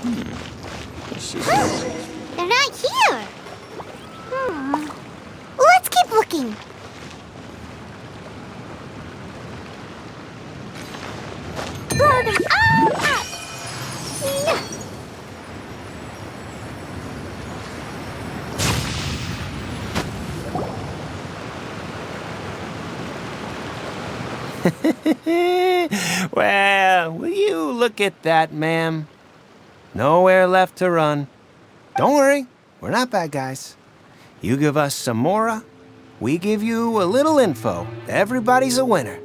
They're not here. Let's keep looking. Throw them all up. Well, will you look at that, ma'am? Nowhere left to run. Don't worry, we're not bad guys. You give us some mora, we give you a little info. Everybody's a winner.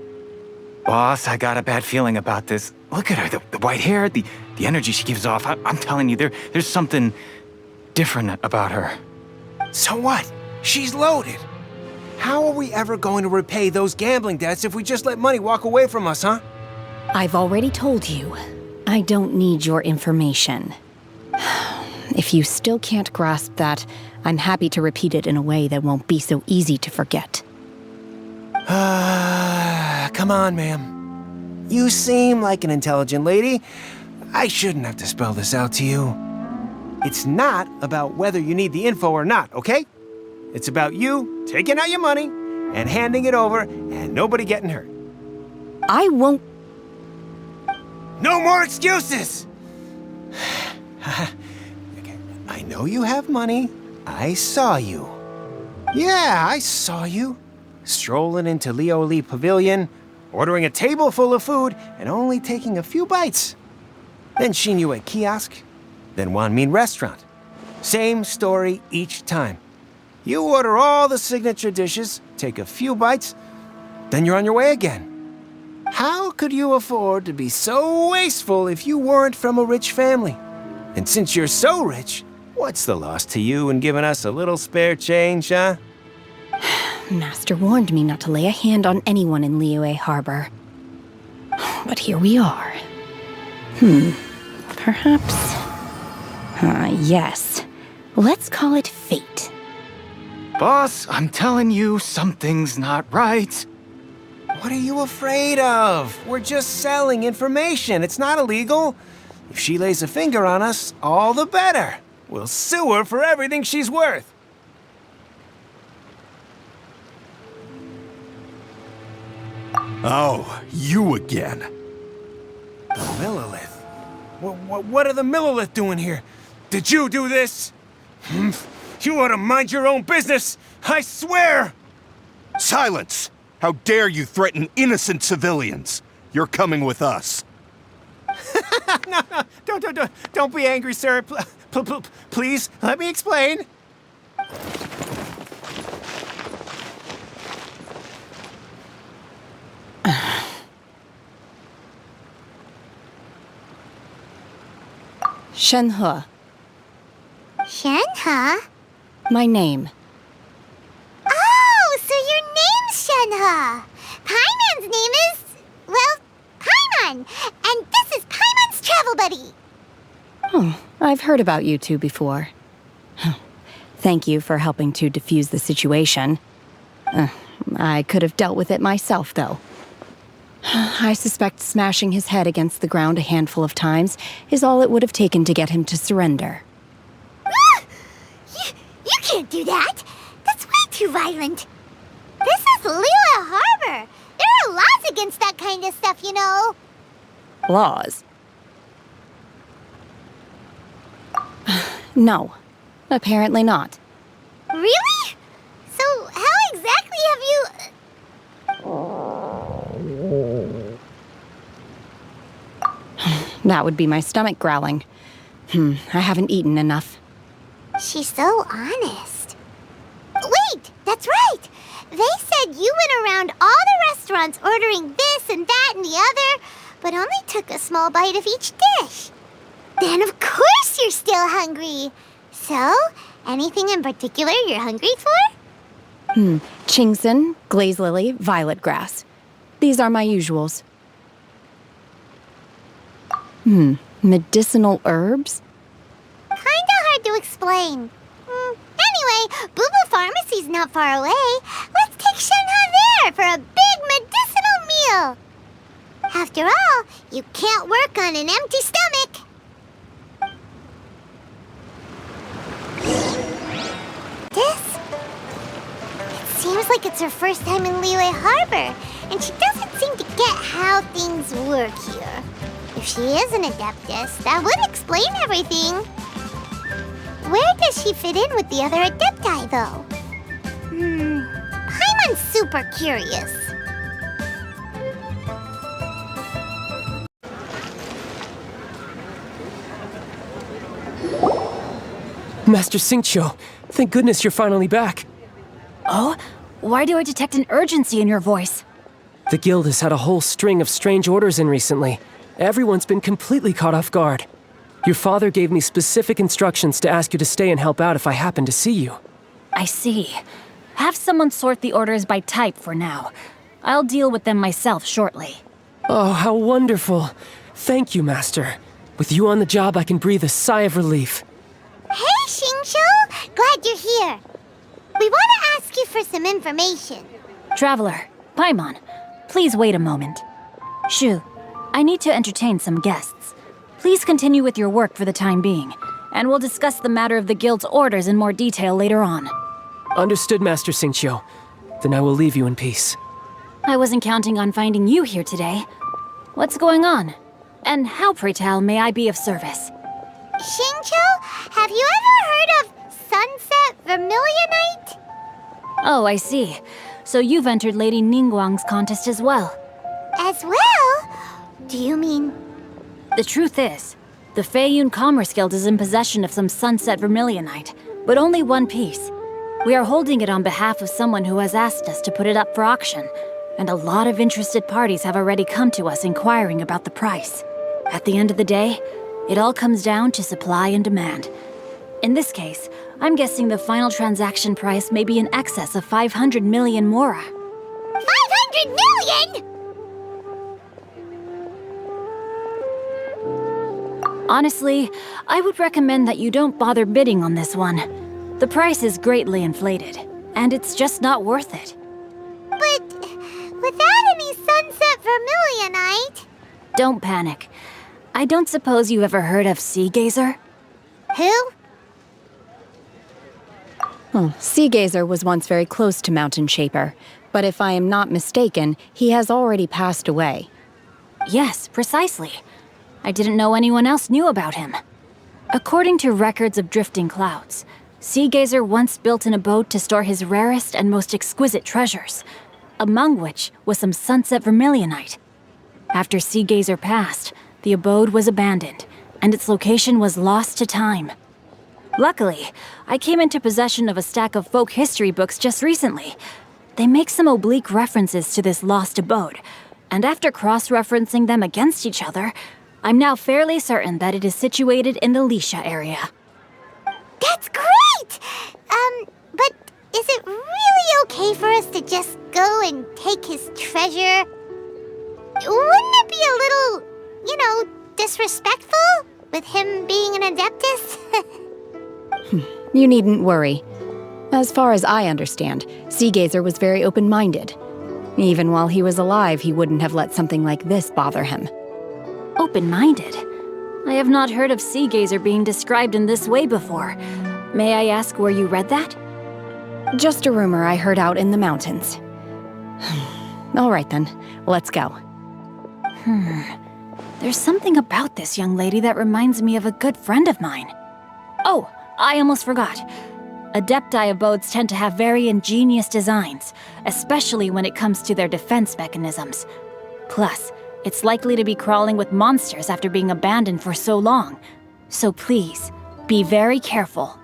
Boss, I got a bad feeling about this. Look at her, the white hair, the energy she gives off. I'm telling you, there's something different about her. So what? She's loaded. How are we ever going to repay those gambling debts if we just let money walk away from us, huh? I've already told you, I don't need your information. If you still can't grasp that, I'm happy to repeat it in a way that won't be so easy to forget. Come on, ma'am. You seem like an intelligent lady. I shouldn't have to spell this out to you. It's not about whether you need the info or not, okay? It's about you taking out your money and handing it over and nobody getting hurt. I won't... No more excuses! Okay, I know you have money. I saw you. Yeah, I saw you. Strolling into Lioli Pavilion, ordering a table full of food, and only taking a few bites. Then Xingqiu kiosk, then Wanmin restaurant. Same story each time. You order all the signature dishes, take a few bites, then you're on your way again. How could you afford to be so wasteful if you weren't from a rich family? And since you're so rich, what's the loss to you in giving us a little spare change, huh? Master warned me not to lay a hand on anyone in Liyue Harbor. But here we are. Perhaps... yes. Let's call it fate. Boss, I'm telling you, something's not right. What are you afraid of? We're just selling information. It's not illegal. If she lays a finger on us, all the better. We'll sue her for everything she's worth. Oh, you again. The Millilith? What are the Millilith doing here? Did you do this? You ought to mind your own business, I swear! Silence! How dare you threaten innocent civilians? You're coming with us. No, don't be angry, sir. Please, let me explain. Shenhe. Shenhe? My name. Oh, so your name's Shenhe. Paimon's name is, well, Paimon. And this is Paimon's travel buddy. Oh, I've heard about you two before. Thank you for helping to defuse the situation. I could have dealt with it myself, though. I suspect smashing his head against the ground a handful of times is all it would have taken to get him to surrender. You can't do that. That's way too violent. This is Liyue Harbor. There are laws against that kind of stuff, you know. Laws? No, apparently not. Really? So how exactly have you... That would be my stomach growling. I haven't eaten enough. She's so honest. Wait, that's right. They said you went around all the restaurants ordering this and that and the other, but only took a small bite of each dish. Then of course you're still hungry. So, anything in particular you're hungry for? Chingson, glaze lily, violet grass. These are my usuals. Medicinal herbs? Kinda hard to explain. Anyway, Bubu Pharmacy's not far away. Let's take Shenhe there for a big medicinal meal. After all, you can't work on an empty stomach. It's her first time in Liyue Harbor, and she doesn't seem to get how things work here. If she is an Adeptus, that would explain everything. Where does she fit in with the other Adepti, though? Paimon's super curious. Master Xingqiu, thank goodness you're finally back. Oh? Why do I detect an urgency in your voice? The guild has had a whole string of strange orders in recently. Everyone's been completely caught off guard. Your father gave me specific instructions to ask you to stay and help out if I happen to see you. I see. Have someone sort the orders by type for now. I'll deal with them myself shortly. Oh, how wonderful. Thank you, Master. With you on the job, I can breathe a sigh of relief. Hey, Xingqiu! Glad you're here. We want to ask you for some information. Traveler, Paimon, please wait a moment. Shu, I need to entertain some guests. Please continue with your work for the time being, and we'll discuss the matter of the guild's orders in more detail later on. Understood, Master Xingqiu. Then I will leave you in peace. I wasn't counting on finding you here today. What's going on? And how, pray tell, may I be of service? Xingqiu, have you ever heard of Sunset Vermillionite? Oh, I see. So you've entered Lady Ningguang's contest as well. As well? Do you mean... The truth is, the Feiyun Commerce Guild is in possession of some Sunset Vermillionite, but only one piece. We are holding it on behalf of someone who has asked us to put it up for auction, and a lot of interested parties have already come to us inquiring about the price. At the end of the day, it all comes down to supply and demand. In this case, I'm guessing the final transaction price may be in excess of 500 million mora. 500 million?! Honestly, I would recommend that you don't bother bidding on this one. The price is greatly inflated, and it's just not worth it. But without any Sunset Vermillionite... Don't panic. I don't suppose you ever heard of Sea Gazer? Who? Sea Gazer was once very close to Mountain Shaper, but if I am not mistaken, he has already passed away. Yes, precisely. I didn't know anyone else knew about him. According to records of drifting clouds, Sea Gazer once built an abode to store his rarest and most exquisite treasures, among which was some Sunset Vermillionite. After Sea Gazer passed, the abode was abandoned, and its location was lost to time. Luckily, I came into possession of a stack of folk history books just recently. They make some oblique references to this lost abode, and after cross-referencing them against each other, I'm now fairly certain that it is situated in the Lisha area. That's great! But is it really okay for us to just go and take his treasure? Wouldn't it be a little, disrespectful with him being an Adeptus? You needn't worry. As far as I understand, Sea Gazer was very open-minded. Even while he was alive, he wouldn't have let something like this bother him. Open-minded? I have not heard of Sea Gazer being described in this way before. May I ask where you read that? Just a rumor I heard out in the mountains. All right then, let's go. There's something about this young lady that reminds me of a good friend of mine. Oh, I almost forgot. Adepti abodes tend to have very ingenious designs, especially when it comes to their defense mechanisms. Plus, it's likely to be crawling with monsters after being abandoned for so long. So please, be very careful.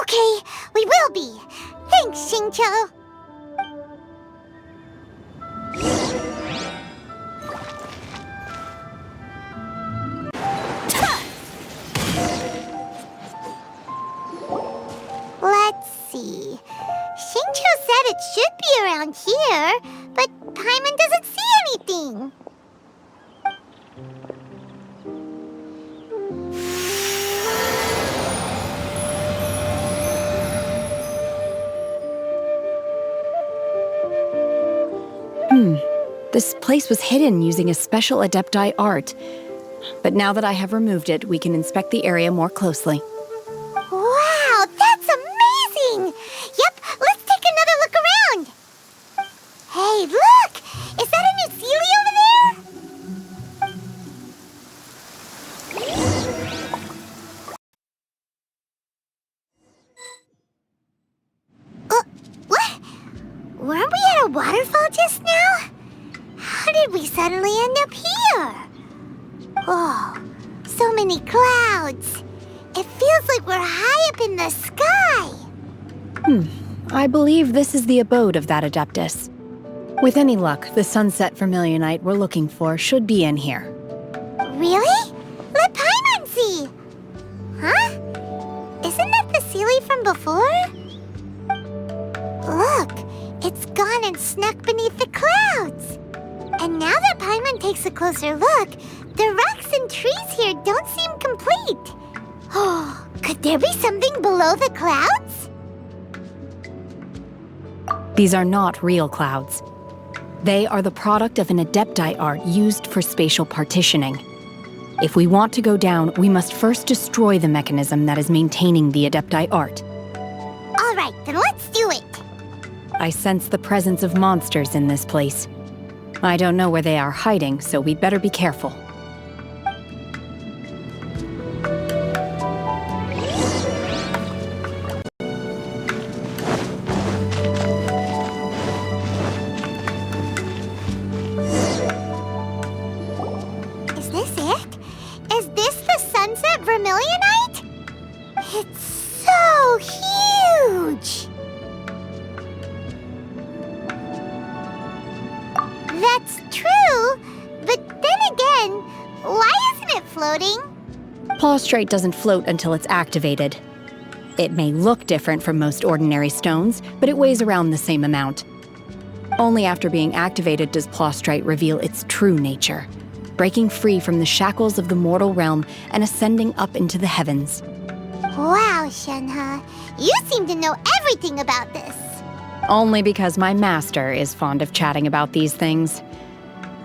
Okay, we will be. Thanks, Xingqiu. Let's see. Xingqiu said it should be around here, but Paimon doesn't see anything. This place was hidden using a special Adepti art. But now that I have removed it, we can inspect the area more closely. Wow, that's amazing! Yep, let's take another look around. there a waterfall just now? How did we suddenly end up here? Oh, so many clouds. It feels like we're high up in the sky. I believe this is the abode of that Adeptus. With any luck, the sunset Vermillionite we're looking for should be in here. Really? Let Paimon see! Huh? Isn't that the Sealy from before? Look, it's gone and snuck beneath the clouds. And now that Paimon takes a closer look, the rocks and trees here don't seem complete. Oh, could there be something below the clouds? These are not real clouds. They are the product of an Adepti art used for spatial partitioning. If we want to go down, we must first destroy the mechanism that is maintaining the Adepti art. All right, then let's do it. I sense the presence of monsters in this place. I don't know where they are hiding, so we'd better be careful. Is this it? Is this the sunset Vermillionite? It's so huge! That's true, but then again, why isn't it floating? Plaustrite doesn't float until it's activated. It may look different from most ordinary stones, but it weighs around the same amount. Only after being activated does Plaustrite reveal its true nature, breaking free from the shackles of the mortal realm and ascending up into the heavens. Wow, Shenhe, you seem to know everything about this. Only because my master is fond of chatting about these things.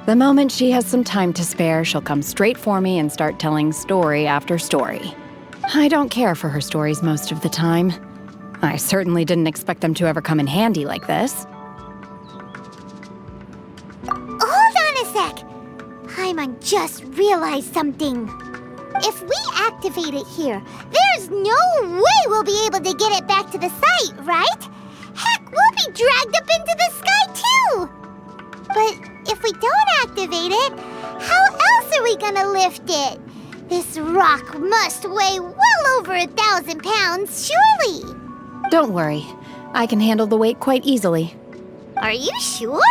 The moment she has some time to spare, she'll come straight for me and start telling story after story. I don't care for her stories most of the time. I certainly didn't expect them to ever come in handy like this. Hold on a sec. Paimon just realized something. If we activate it here, there's no way we'll be able to get it back to the site, right? Heck, we'll be dragged up into the sky too! But if we don't activate it, how else are we gonna lift it? This rock must weigh well over 1,000 pounds, surely! Don't worry. I can handle the weight quite easily. Are you sure?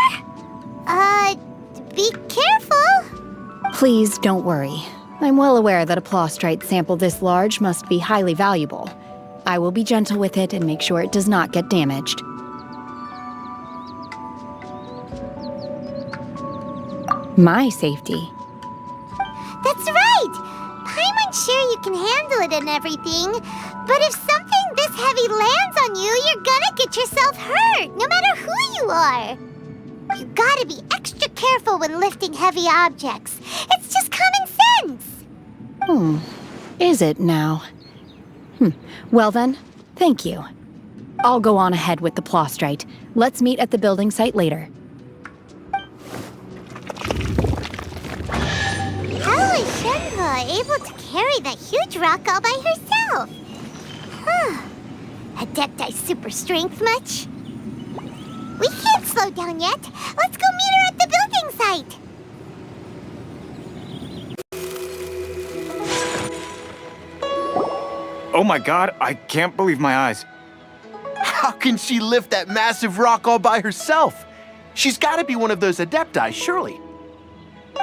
Be careful! Please don't worry. I'm well aware that a Plaustrite sample this large must be highly valuable. I will be gentle with it and make sure it does not get damaged. My safety. That's right! Paimon's sure you can handle it and everything, but if something this heavy lands on you, you're gonna get yourself hurt, no matter who you are. You gotta be extra careful when lifting heavy objects. It's just common sense. Is it now? Well then, thank you. I'll go on ahead with the Plaustrite. Let's meet at the building site later. How is Shenhe able to carry that huge rock all by herself? Adepti super strength much? We can't slow down yet. Let's go meet her at the building site. Oh my god, I can't believe my eyes. How can she lift that massive rock all by herself? She's got to be one of those Adepti, surely.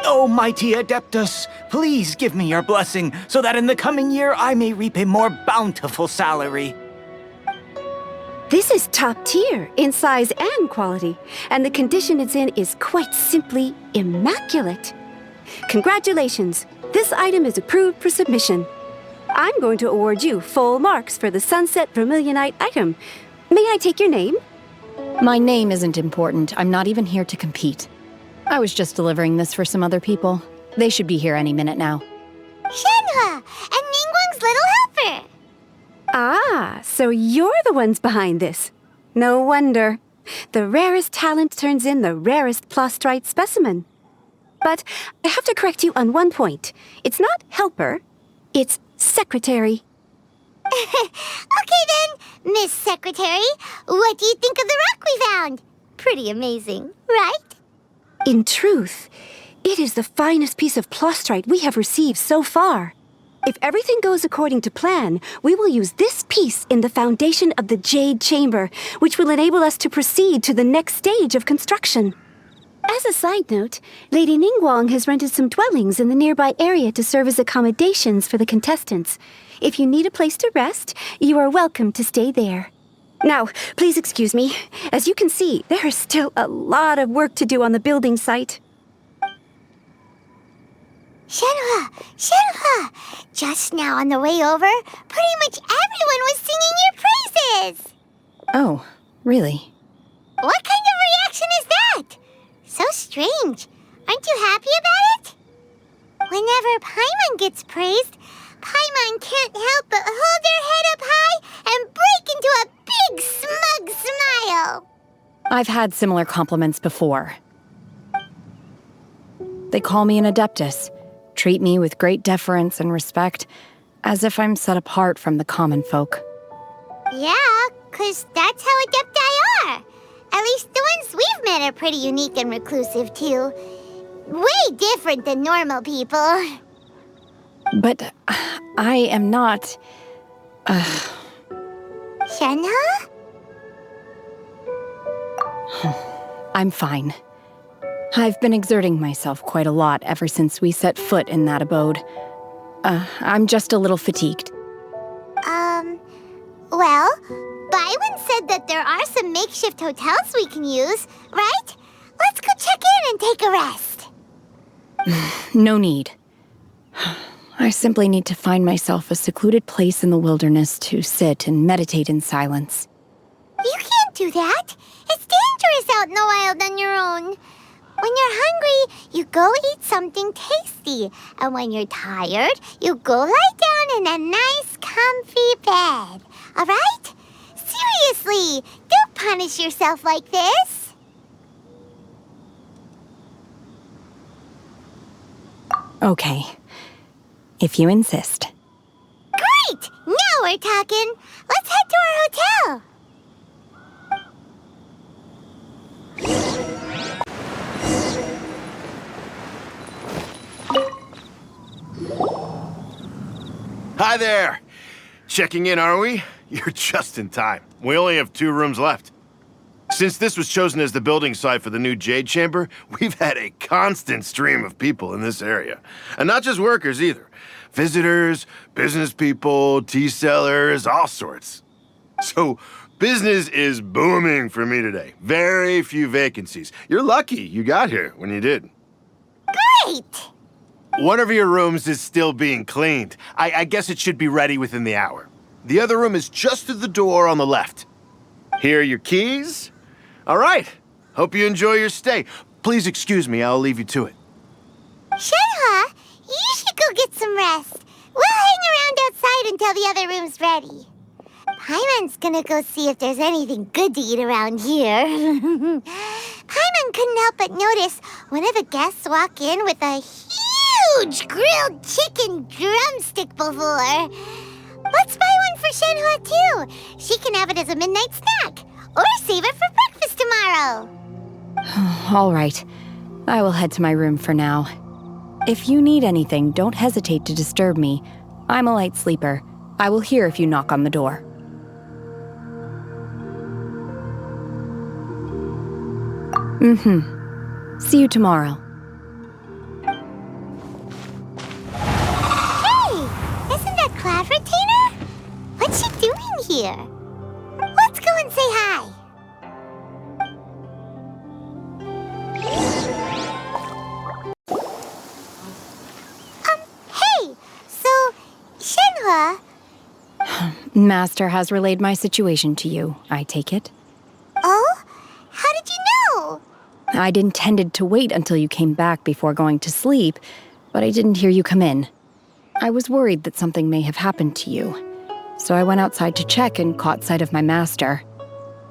Oh, mighty Adeptus, please give me your blessing so that in the coming year I may reap a more bountiful salary. This is top tier in size and quality, and the condition it's in is quite simply immaculate. Congratulations, this item is approved for submission. I'm going to award you full marks for the Sunset Vermillionite item. May I take your name? My name isn't important. I'm not even here to compete. I was just delivering this for some other people. They should be here any minute now. Shenhe and Ningguang's little helper. Ah, so you're the ones behind this. No wonder. The rarest talent turns in the rarest Plaustrite specimen. But I have to correct you on one point. It's not helper, it's secretary. Okay then, Miss Secretary, what do you think of the rock we found? pretty amazing, right? In truth, it is the finest piece of plastrite we have received so far. If everything goes according to plan, we will use this piece in the foundation of the Jade Chamber, which will enable us to proceed to the next stage of construction. As a side note, Lady Ningguang has rented some dwellings in the nearby area to serve as accommodations for the contestants. If you need a place to rest, you are welcome to stay there. Now, please excuse me. As you can see, there is still a lot of work to do on the building site. Shenhe! Just now on the way over, pretty much everyone was singing your praises! Oh, really? What kind of reaction is that? So strange. Aren't you happy about it? Whenever Paimon gets praised, Paimon can't help but hold their head up high and break into a big smug smile. I've had similar compliments before. They call me an Adeptus, treat me with great deference and respect, as if I'm set apart from the common folk. Yeah, 'cause that's how Adepti are. At least the ones we've met are pretty unique and reclusive, too. Way different than normal people. But I am not... Shenhe? I'm fine. I've been exerting myself quite a lot ever since we set foot in that abode. I'm just a little fatigued. Well, Byron said that there are some makeshift hotels we can use, right? Let's go check in and take a rest. No need. I simply need to find myself a secluded place in the wilderness to sit and meditate in silence. You can't do that. It's dangerous out in the wild on your own. When you're hungry, you go eat something tasty. And when you're tired, you go lie down in a nice, comfy bed. All right? Seriously, don't punish yourself like this. Okay. If you insist. Great! Now we're talking. Let's head to our hotel. Hi there! Checking in, are we? You're just in time. We only have 2 rooms left. Since this was chosen as the building site for the new Jade Chamber, we've had a constant stream of people in this area. And not just workers either. Visitors, business people, tea sellers, all sorts. So, business is booming for me today. Very few vacancies. You're lucky you got here when you did. Great! One of your rooms is still being cleaned. I guess it should be ready within the hour. The other room is just through the door on the left. Here are your keys. All right. Hope you enjoy your stay. Please excuse me, I'll leave you to it. Shenhe, you should go get some rest. We'll hang around outside until the other room's ready. Paimon's gonna go see if there's anything good to eat around here. Paimon couldn't help but notice one of the guests walk in with a huge grilled chicken drumstick before. Let's buy one for Shenhe, too. She can have it as a midnight snack. Or save it for breakfast tomorrow. All right. I will head to my room for now. If you need anything, don't hesitate to disturb me. I'm a light sleeper. I will hear if you knock on the door. See you tomorrow. Hey! Isn't that Cloud Retainer? What's she doing here? Let's go and say hi. Hey! So, Shenhe... Master has relayed my situation to you, I take it? Oh? How did you know? I'd intended to wait until you came back before going to sleep, but I didn't hear you come in. I was worried that something may have happened to you, so I went outside to check and caught sight of my master.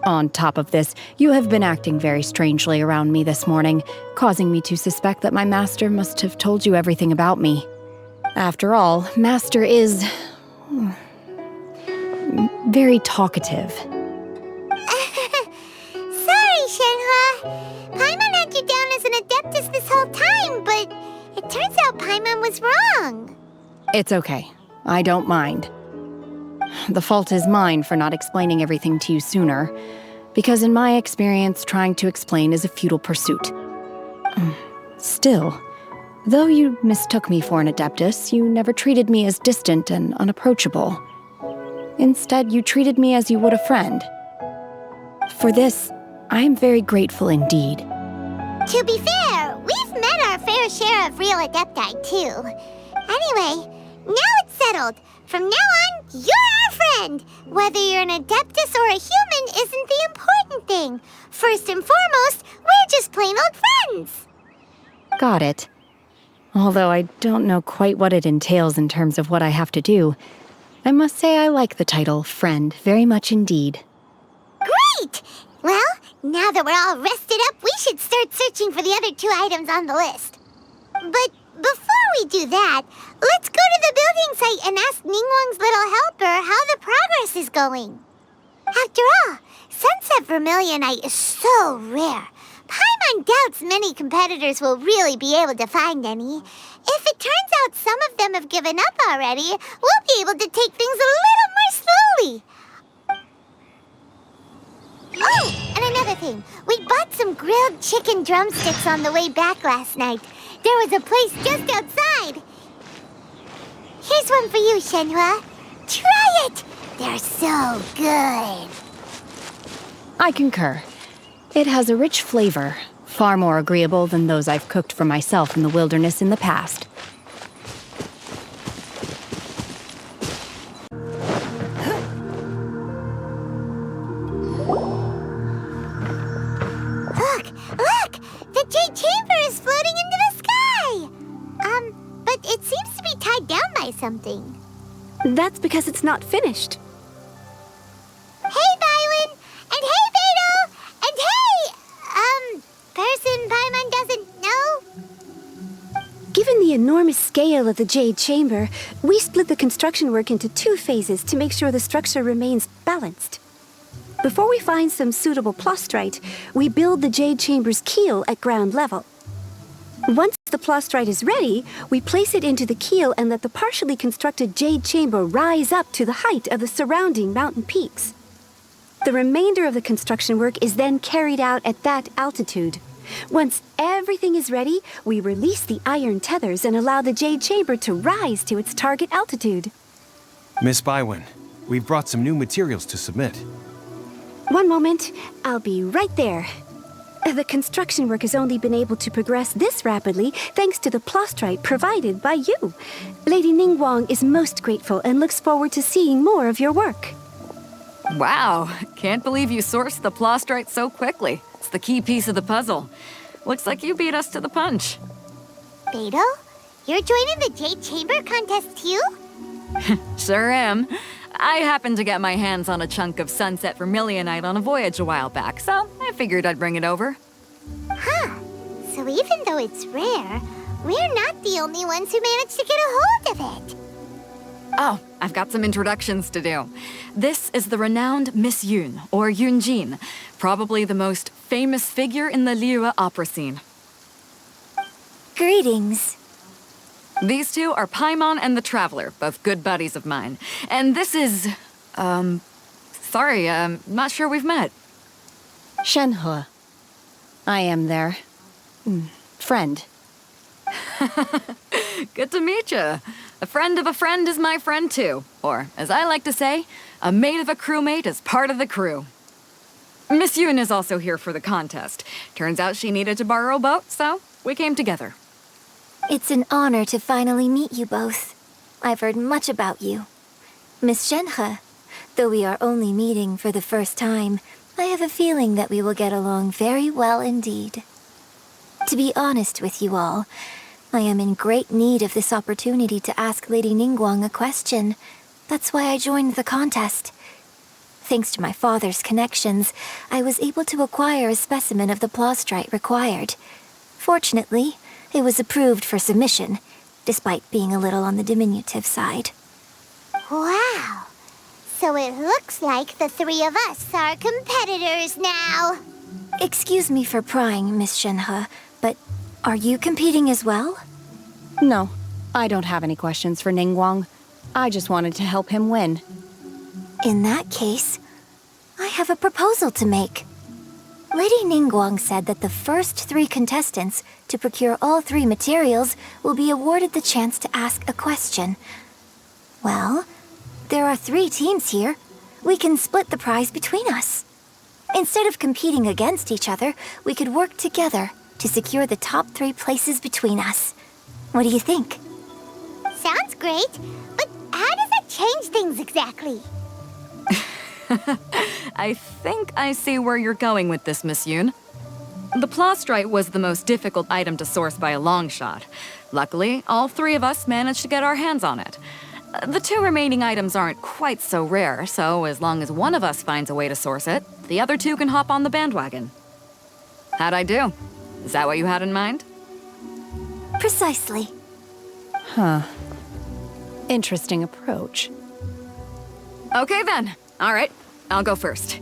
On top of this, you have been acting very strangely around me this morning, causing me to suspect that my master must have told you everything about me. After all, Master is... very talkative. Sorry, Shenhe. Paimon had you down as an Adeptus this whole time, but it turns out Paimon was wrong. It's okay. I don't mind. The fault is mine for not explaining everything to you sooner, because in my experience, trying to explain is a futile pursuit. Still, though you mistook me for an Adeptus, you never treated me as distant and unapproachable. Instead, you treated me as you would a friend. For this, I am very grateful indeed. To be fair, we've met our fair share of real Adepti, too. Anyway, now it's settled. From now on, you're our friend. Whether you're an Adeptus or a human isn't the important thing. First and foremost, we're just plain old friends. Got it. Although I don't know quite what it entails in terms of what I have to do, I must say I like the title friend very much indeed. Great! Well, now that we're all rested up, we should start searching for the other 2 items on the list. But before we do that, let's go to the building site and ask Ningguang's little helper how the progress is going. After all, Sunset Vermillionite is so rare. Paimon doubts many competitors will really be able to find any. If it turns out some of them have given up already, we'll be able to take things a little more slowly. Oh, and another thing. We bought some grilled chicken drumsticks on the way back last night. There was a place just outside. Here's one for you, Shenhe. Try it! They're so good. I concur. It has a rich flavor, far more agreeable than those I've cooked for myself in the wilderness in the past. Look! The Jade Chamber is floating into the sky! But it seems to be tied down by something. That's because it's not finished. Hey, Feiyun! And hey, Beidou! And hey, person Paimon doesn't know? Given the enormous scale of the Jade Chamber, we split the construction work into 2 phases to make sure the structure remains balanced. Before we find some suitable plastrite, we build the Jade Chamber's keel at ground level. Once the plastrite is ready, we place it into the keel and let the partially constructed Jade Chamber rise up to the height of the surrounding mountain peaks. The remainder of the construction work is then carried out at that altitude. Once everything is ready, we release the iron tethers and allow the Jade Chamber to rise to its target altitude. Miss Feiyun, we've brought some new materials to submit. One moment, I'll be right there. The construction work has only been able to progress this rapidly thanks to the plastrite provided by you. Lady Ningguang is most grateful and looks forward to seeing more of your work. Wow, can't believe you sourced the plastrite so quickly. It's the key piece of the puzzle. Looks like you beat us to the punch. Beidou, you're joining the Jade Chamber contest too? Sure am. I happened to get my hands on a chunk of Sunset Vermillionite on a voyage a while back, so I figured I'd bring it over. Huh. So even though it's rare, we're not the only ones who managed to get a hold of it. Oh, I've got some introductions to do. This is the renowned Miss Yun, or Yunjin, probably the most famous figure in the Liyue opera scene. Greetings. These 2 are Paimon and the Traveler, both good buddies of mine. And this is... sorry, not sure we've met. Shenhe. I am their... friend. Good to meet you. A friend of a friend is my friend too. Or, as I like to say, a mate of a crewmate is part of the crew. Miss Yun is also here for the contest. Turns out she needed to borrow a boat, so we came together. It's an honor to finally meet you both. I've heard much about you. Miss Shenhe, though we are only meeting for the first time, I have a feeling that we will get along very well indeed. To be honest with you all, I am in great need of this opportunity to ask Lady Ningguang a question. That's why I joined the contest. Thanks to my father's connections, I was able to acquire a specimen of the plastrite required. Fortunately, it was approved for submission, despite being a little on the diminutive side. Wow. So it looks like the 3 of us are competitors now. Excuse me for prying, Miss Shenhe, but are you competing as well? No, I don't have any questions for Ningguang. I just wanted to help him win. In that case, I have a proposal to make. Lady Ningguang said that the first 3 contestants to procure all 3 materials will be awarded the chance to ask a question. Well, there are 3 teams here. We can split the prize between us. Instead of competing against each other, we could work together to secure the top 3 places between us. What do you think? Sounds great, but how does that change things exactly? I think I see where you're going with this, Miss Yoon. The plastrite was the most difficult item to source by a long shot. Luckily, all 3 of us managed to get our hands on it. The 2 remaining items aren't quite so rare, so as long as one of us finds a way to source it, the other 2 can hop on the bandwagon. How'd I do? Is that what you had in mind? Precisely. Huh. Interesting approach. Okay then. All right, I'll go first.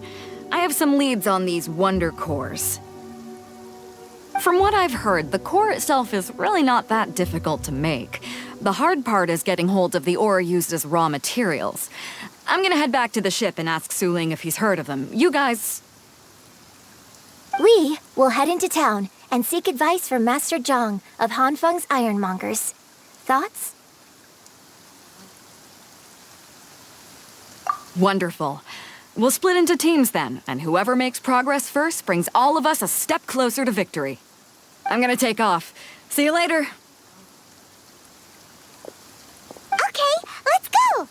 I have some leads on these wonder cores. From what I've heard, the core itself is really not that difficult to make. The hard part is getting hold of the ore used as raw materials. I'm gonna head back to the ship and ask Suling if he's heard of them. You guys... We will head into town and seek advice from Master Zhang of Hanfeng's Ironmongers. Thoughts? Wonderful. We'll split into teams then, and whoever makes progress first brings all of us a step closer to victory. I'm gonna take off. See you later. Okay, let's go!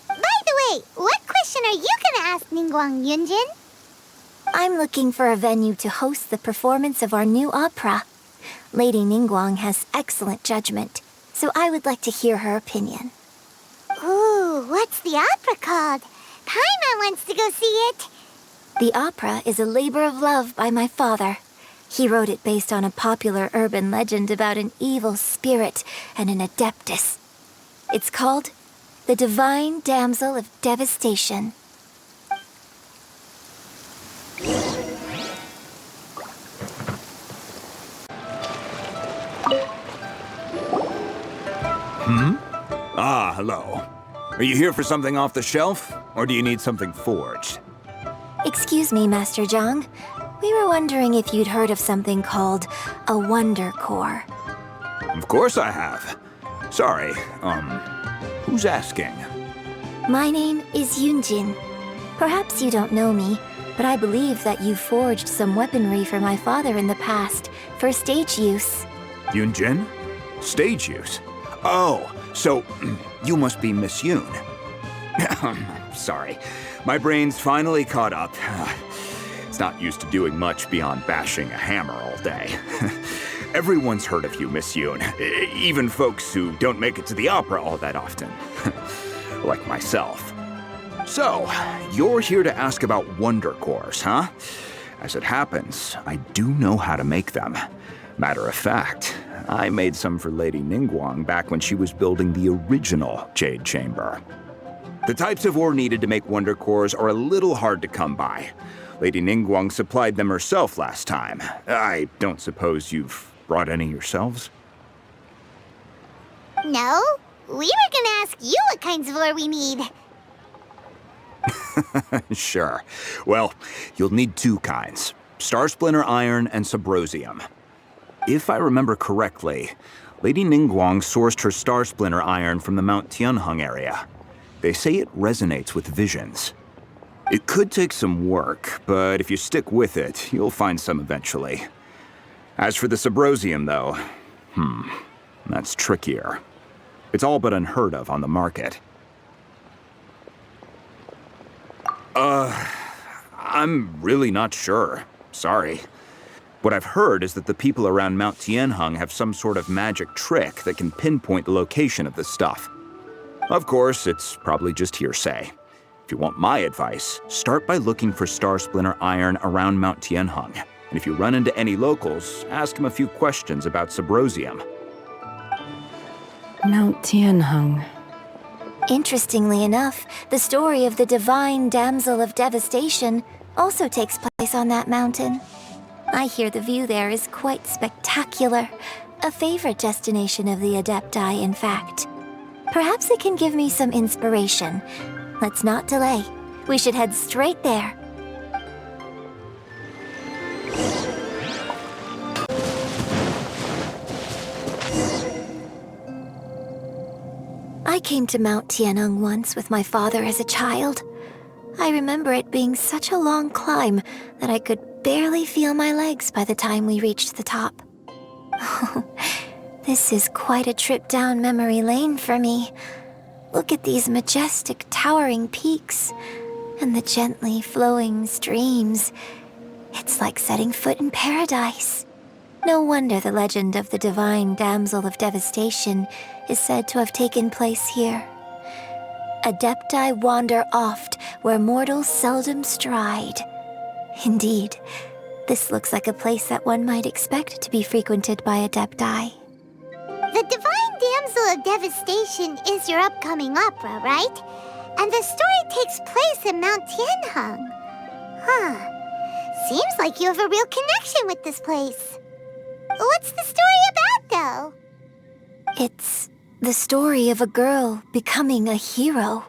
By the way, what question are you gonna ask Ningguang, Yunjin? I'm looking for a venue to host the performance of our new opera. Lady Ningguang has excellent judgment, so I would like to hear her opinion. Ooh, what's the opera called? Paimon wants to go see it. The opera is a labor of love by my father. He wrote it based on a popular urban legend about an evil spirit and an adeptus. It's called The Divine Damsel of Devastation. Ah, hello. Are you here for something off the shelf, or do you need something forged? Excuse me, Master Zhang. We were wondering if you'd heard of something called a Wonder Core. Of course I have. Sorry, who's asking? My name is Yunjin. Perhaps you don't know me, but I believe that you forged some weaponry for my father in the past, for stage use. Yunjin? Stage use? Oh, so you must be Miss Yoon. Sorry, my brain's finally caught up. It's not used to doing much beyond bashing a hammer all day. Everyone's heard of you, Miss Yoon, even folks who don't make it to the opera all that often. Like myself. So, you're here to ask about wonder cores, huh? As it happens, I do know how to make them. Matter of fact, I made some for Lady Ningguang back when she was building the original Jade Chamber. The types of ore needed to make wonder cores are a little hard to come by. Lady Ningguang supplied them herself last time. I don't suppose you've brought any yourselves? No, we were gonna ask you what kinds of ore we need. Sure. Well, you'll need 2 kinds. Star Splinter Iron and Subrosium. If I remember correctly, Lady Ningguang sourced her Star Splinter Iron from the Mount Tianheng area. They say it resonates with visions. It could take some work, but if you stick with it, you'll find some eventually. As for the Subrosium, though, that's trickier. It's all but unheard of on the market. I'm really not sure. Sorry. What I've heard is that the people around Mount Tianheng have some sort of magic trick that can pinpoint the location of the stuff. Of course, it's probably just hearsay. If you want my advice, start by looking for Star Splinter Iron around Mount Tianheng. And if you run into any locals, ask them a few questions about Subrosium. Mount Tianheng. Interestingly enough, the story of the Divine Damsel of Devastation also takes place on that mountain. I hear the view there is quite spectacular. A favorite destination of the Adepti, in fact. Perhaps it can give me some inspiration. Let's not delay. We should head straight there. I came to Mount Tianheng once with my father as a child. I remember it being such a long climb that I could barely feel my legs by the time we reached the top. This is quite a trip down memory lane for me. Look at these majestic, towering peaks and the gently flowing streams. It's like setting foot in paradise. No wonder the legend of the divine damsel of devastation is said to have taken place here. Adepti wander oft where mortals seldom stride. Indeed, this looks like a place that one might expect to be frequented by Adepti. The Divine Damsel of Devastation is your upcoming opera, right? And the story takes place in Mount Tianheng. Seems like you have a real connection with this place. What's the story about, though? It's the story of a girl becoming a hero.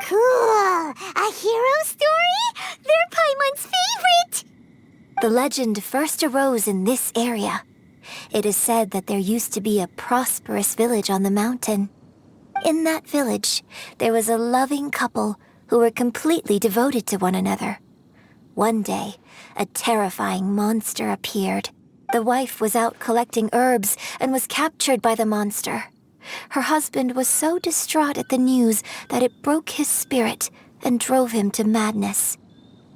Cool! A hero story? They're Paimon's favorite! The legend first arose in this area. It is said that there used to be a prosperous village on the mountain. In that village, there was a loving couple who were completely devoted to one another. One day, a terrifying monster appeared. The wife was out collecting herbs and was captured by the monster. Her husband was so distraught at the news that it broke his spirit and drove him to madness.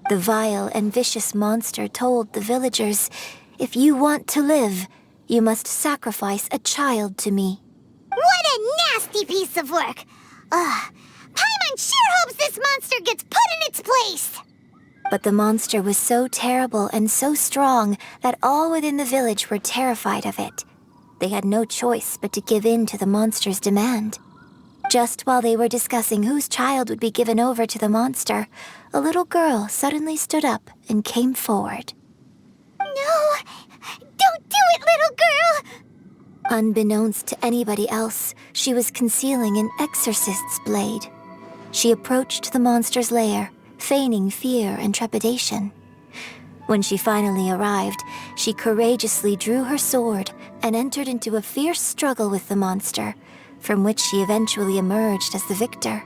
The vile and vicious monster told the villagers, "If you want to live, you must sacrifice a child to me." What a nasty piece of work! Paimon sure hopes this monster gets put in its place! But the monster was so terrible and so strong that all within the village were terrified of it. They had no choice but to give in to the monster's demand. Just while they were discussing whose child would be given over to the monster, a little girl suddenly stood up and came forward. No! Don't do it, little girl! Unbeknownst to anybody else, she was concealing an exorcist's blade. She approached the monster's lair, feigning fear and trepidation. When she finally arrived, she courageously drew her sword and entered into a fierce struggle with the monster, from which she eventually emerged as the victor.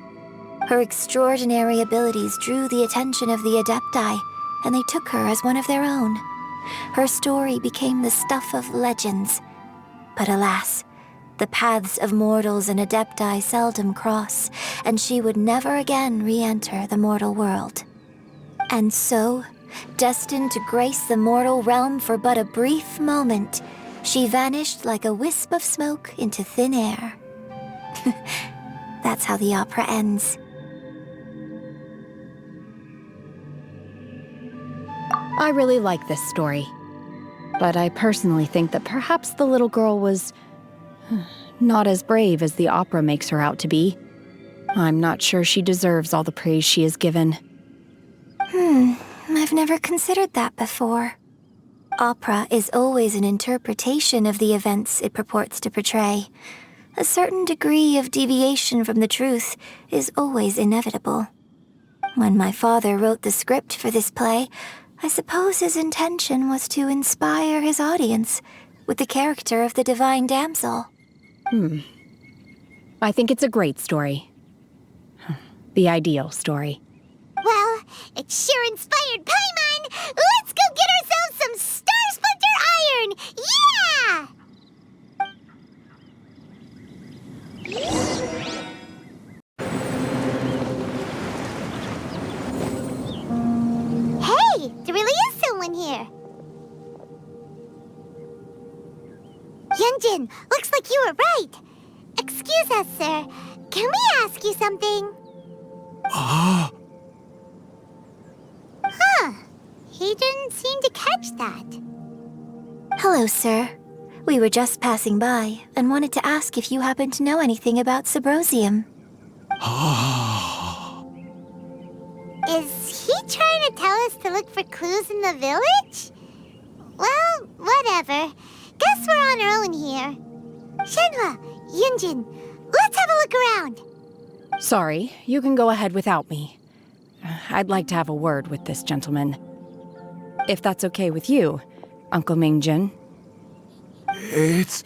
Her extraordinary abilities drew the attention of the Adepti, and they took her as one of their own. Her story became the stuff of legends. But alas, the paths of mortals and Adepti seldom cross, and she would never again re-enter the mortal world. And so, destined to grace the mortal realm for but a brief moment, she vanished like a wisp of smoke into thin air. That's how the opera ends. I really like this story. But I personally think that perhaps the little girl was not as brave as the opera makes her out to be. I'm not sure she deserves all the praise she is given. I've never considered that before. Opera is always an interpretation of the events it purports to portray. A certain degree of deviation from the truth is always inevitable. When my father wrote the script for this play, I suppose his intention was to inspire his audience with the character of the Divine Damsel. I think it's a great story. The ideal story. Well, it sure inspired Paimon! Let's go get ourselves some Star Splinter Iron! Yeah! Hey, there really is someone here. Yunjin, looks like you were right. Excuse us, sir. Can we ask you something? Huh. He didn't seem to catch that. Hello, sir. We were just passing by and wanted to ask if you happen to know anything about Subrosium. Is he trying to tell us to look for clues in the village? whatever. Guess we're on our own here. Shenhe, Yunjin, let's have a look around. Sorry, you can go ahead without me. I'd like to have a word with this gentleman. If that's okay with you, Uncle Mingjin. It's...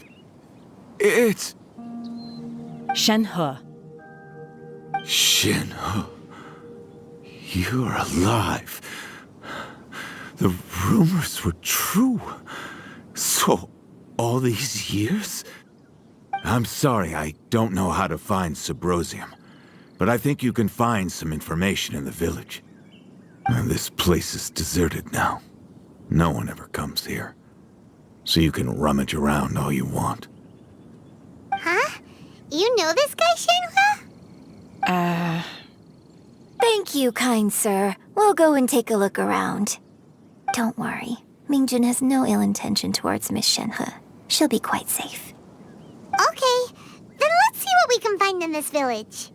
Shenhe. Shenhe. You're alive. The rumors were true. So, all these years? I'm sorry, I don't know how to find Subrosium. But I think you can find some information in the village. And this place is deserted now. No one ever comes here. So you can rummage around all you want. Huh? You know this guy, Shenhe? Thank you, kind sir. We'll go and take a look around. Don't worry. Mingjin has no ill intention towards Miss Shenhe. She'll be quite safe. Okay, then let's see what we can find in this village.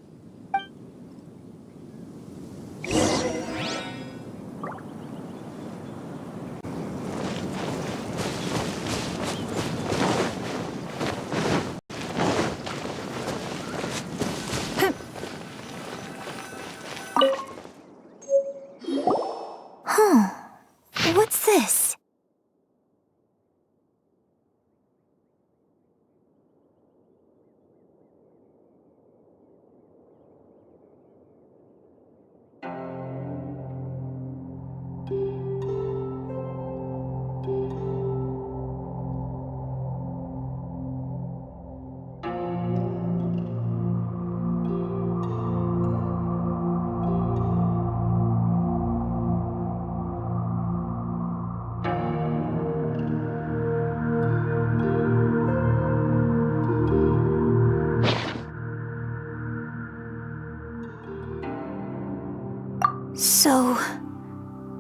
What's this? So,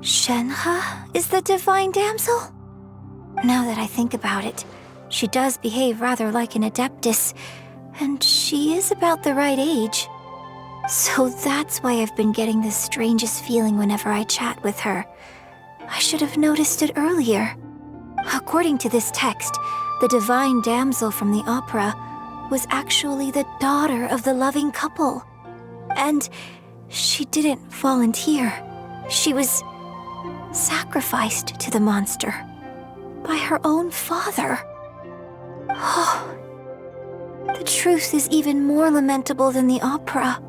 Shenhe is the divine damsel? Now that I think about it, she does behave rather like an Adeptus, and she is about the right age. So that's why I've been getting the strangest feeling whenever I chat with her. I should have noticed it earlier. According to this text, the divine damsel from the opera was actually the daughter of the loving couple. And she didn't volunteer. She was sacrificed to the monster by her own father. Oh, the truth is even more lamentable than the opera.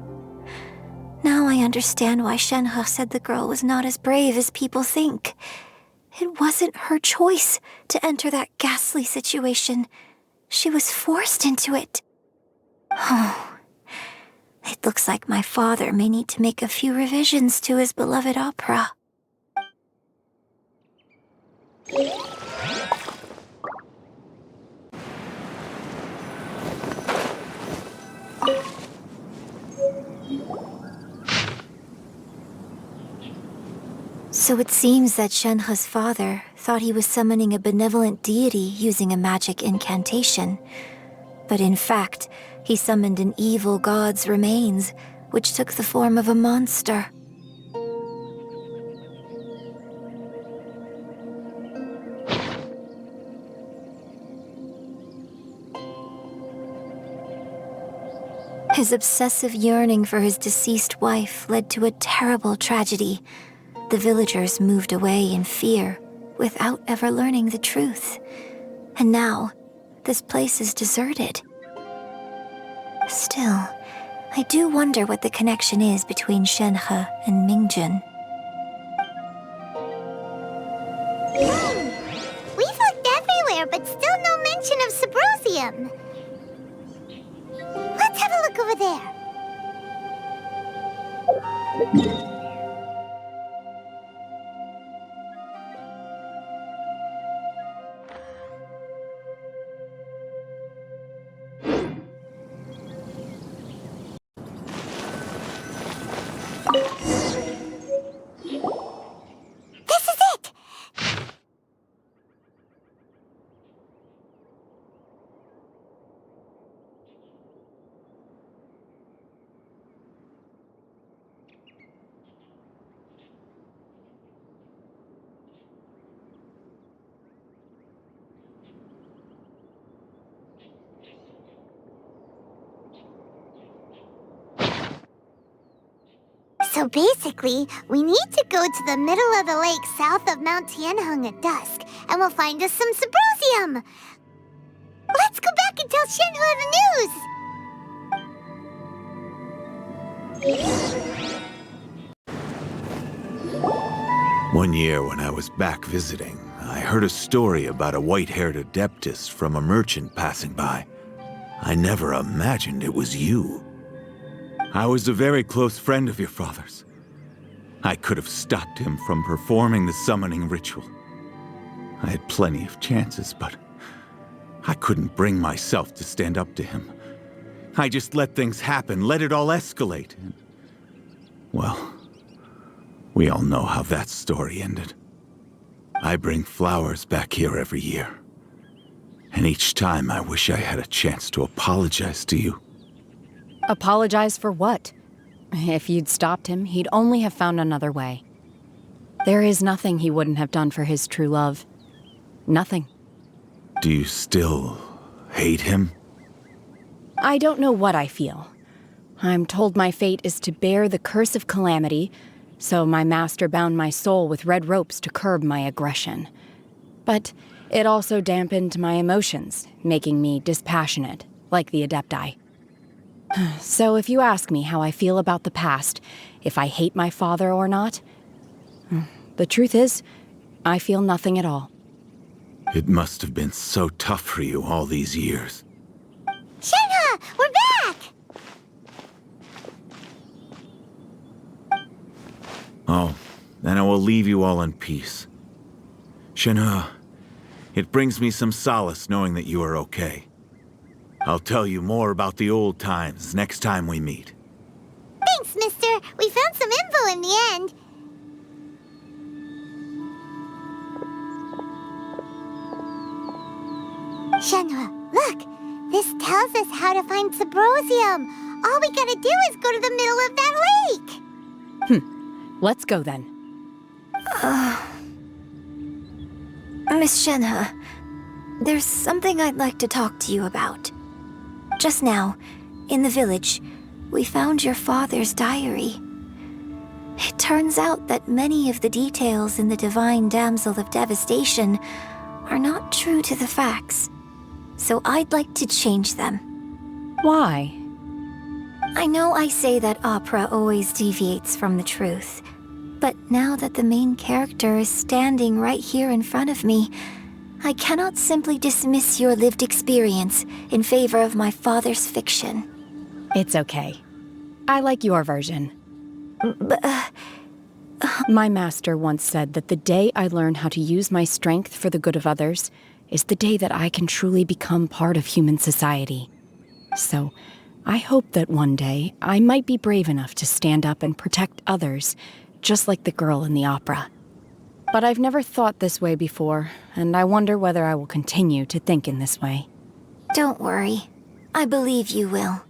Now I understand why Shenhe said the girl was not as brave as people think. It wasn't her choice to enter that ghastly situation. She was forced into it. Oh, it looks like my father may need to make a few revisions to his beloved opera. So it seems that Shenhe's father thought he was summoning a benevolent deity using a magic incantation. But in fact, he summoned an evil god's remains, which took the form of a monster. His obsessive yearning for his deceased wife led to a terrible tragedy. The villagers moved away in fear, without ever learning the truth. And now, this place is deserted. Still, I do wonder what the connection is between Shenhe and Mingjin. We've looked everywhere, but still no mention of Subrosium. Let's have a look over there. This is it! So basically, we need to go to the middle of the lake south of Mount Tianheng at dusk, and we'll find us some Subrosium. Let's go back and tell Shenhe the news! One year when I was back visiting, I heard a story about a white-haired adeptist from a merchant passing by. I never imagined it was you. I was a very close friend of your father's. I could have stopped him from performing the summoning ritual. I had plenty of chances, but I couldn't bring myself to stand up to him. I just let things happen, let it all escalate. And, well, we all know how that story ended. I bring flowers back here every year. And each time I wish I had a chance to apologize to you. Apologize for what? If you'd stopped him, he'd only have found another way. There is nothing he wouldn't have done for his true love. Nothing. Do you still hate him? I don't know what I feel. I'm told my fate is to bear the curse of calamity, so my master bound my soul with red ropes to curb my aggression. But it also dampened my emotions, making me dispassionate, like the Adepti. So if you ask me how I feel about the past, if I hate my father or not, the truth is, I feel nothing at all. It must have been so tough for you all these years. Shenhe, we're back! Oh, then I will leave you all in peace. Shenhe, it brings me some solace knowing that you are okay. I'll tell you more about the old times next time we meet. Thanks, mister. We found some info in the end. Shenhe, look. This tells us how to find Subrosium. All we gotta do is go to the middle of that lake. Let's go then. Miss Shenhe, there's something I'd like to talk to you about. Just now, in the village, we found your father's diary. It turns out that many of the details in the Divine Damsel of Devastation are not true to the facts. So I'd like to change them. Why? I know I say that opera always deviates from the truth, but now that the main character is standing right here in front of me, I cannot simply dismiss your lived experience in favor of my father's fiction. It's okay. I like your version. My master once said that the day I learn how to use my strength for the good of others is the day that I can truly become part of human society. So, I hope that one day I might be brave enough to stand up and protect others, just like the girl in the opera. But I've never thought this way before, and I wonder whether I will continue to think in this way. Don't worry. I believe you will.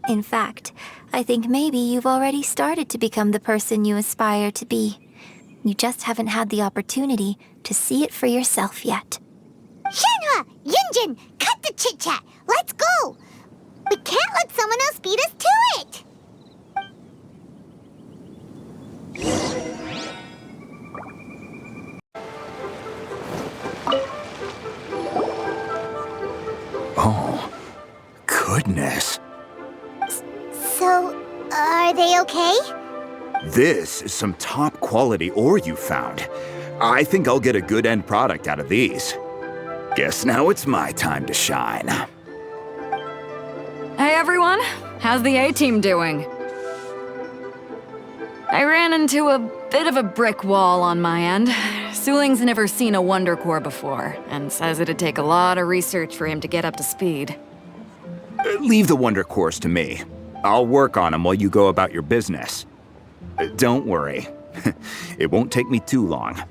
In fact, I think maybe you've already started to become the person you aspire to be. You just haven't had the opportunity to see it for yourself yet. Shenhe! Yunjin! Cut the chit-chat! Let's go! We can't let someone else beat us to it! Oh, goodness. So, are they okay? This is some top quality ore you found. I think I'll get a good end product out of these. Guess now it's my time to shine. Hey everyone, how's the A-team doing? I ran into a bit of a brick wall on my end. Suling's never seen a Wonder Core before, and says it'd take a lot of research for him to get up to speed. Leave the Wonder Cores to me. I'll work on them while you go about your business. Don't worry. It won't take me too long.